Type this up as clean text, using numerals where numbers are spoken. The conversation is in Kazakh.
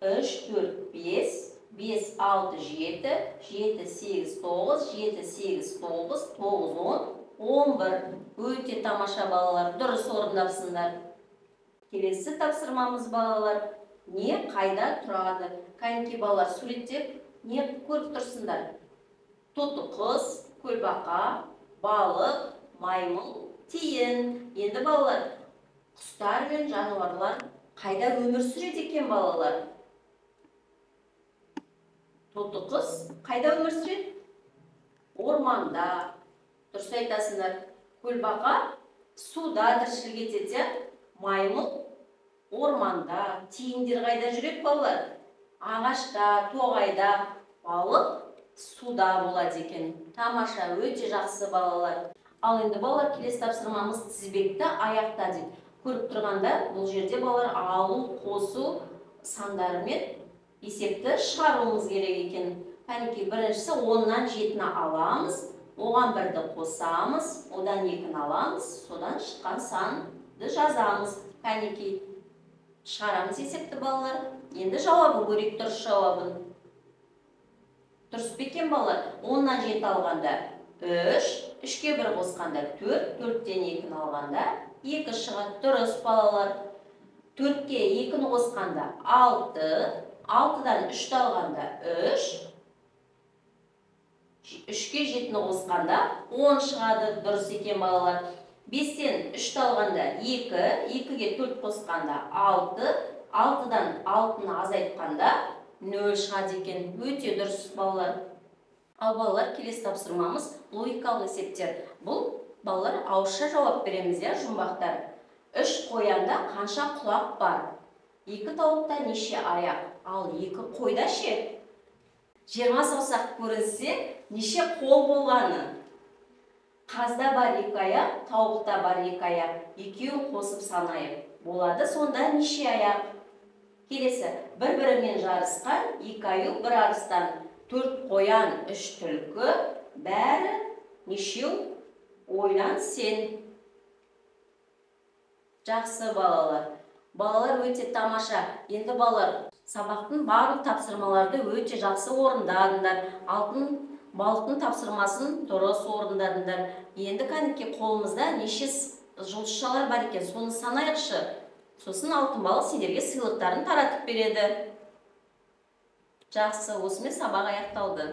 3, 4, 5, 5, 6, 7, 7, 8, 9, 7, 8, 9, 9, 10, 11. Өте тамаша балалар, дұрыс орындапсыңдар. Келесі тапсырмамыз балалар. Не қайда тұрады? Кәнекей балалар суреттеп, не көріп тұрсыңдар? Тоты құс, көлбақа, балық, маймыл, тиін. Енді балалар, құстар мен жануарлар қайда өмір сүреді екен балалар? Тоты құс қайда өмір сүреді? Орманда. Дұрыс айтасыңдар. Көлбақа суда тіршілік етеді. Маймыл орманда. Тиіндер қайда жүреді балалар? Ағашта, тоғайда. Балық суда болады екен. Тамаша, өте жақсы балалар. Ал енді балалар, келесі тапсырмамыз тізбекті аяқта дейді. Көріп тұрғанда бұл жерде балалар алу, қосу сандарымен есепті шығаруымыз керек екен. Кәнекей, біріншісі 10-нан 7-ні аламыз, оған 1-ді қосамыз, одан 2-ні аламыз, содан шыққан санды жазамыз. Кәнекей, шығарамыз есепті балалар. Енді жауабын көрейік, дұрыс жауабын. Дұрыс пе екен балалар? 10-нан 7 алғанда 3, 3-ке 1 қосқанда 4, 4-тен 2-ні алғанда 2 шығады. Дұрыс балалар. 4-ке 2-ні қосқанда 6, 6-дан 3-ті алғанда 3, 3-ке 7-ні қосқанда 10 шығады. Дұрыс екен балалар. 5-тен 3-ті алғанда 2, 2-ге 4 қосқанда 6, 6-дан 6-ны азайтқанда 0 шығады екен. Өте дұрыс балалар. Ал балалар, келесі тапсырмамыз логикалық есептер. Бұл балалар ауызша жауап береміз, жұмбақтар. 3 қоянда қанша құлақ бар? 2 тауықта неше аяқ? Ал 2 қойда ше? 20 саусақ көрінсе, неше қол болғаны? Қазда бар 2 аяқ, тауықта бар 2 аяқ. Екеуін қосып санайық. Болады сонда неше аяқ? Келесі, бір-бірімен жарысқан 2 аю, 1 арыстан, 4 қоян, 3 түлкі, бәрі нешеу? Ойлан сен. Жақсы балалар. Балалар өте тамаша. Енді балалар, сабақтың барлық тапсырмаларды өте жақсы орындадыңдар. Алтын балықтың тапсырмасын дұрыс орындадыңдар. Енді кәнекей қолымызда неше жұлдызшалар бар екен, соны санайықшы. Сосын алтын балық сендерге сыйлықтарын таратып береді. Жақсы, осымен сабақ аяқталды.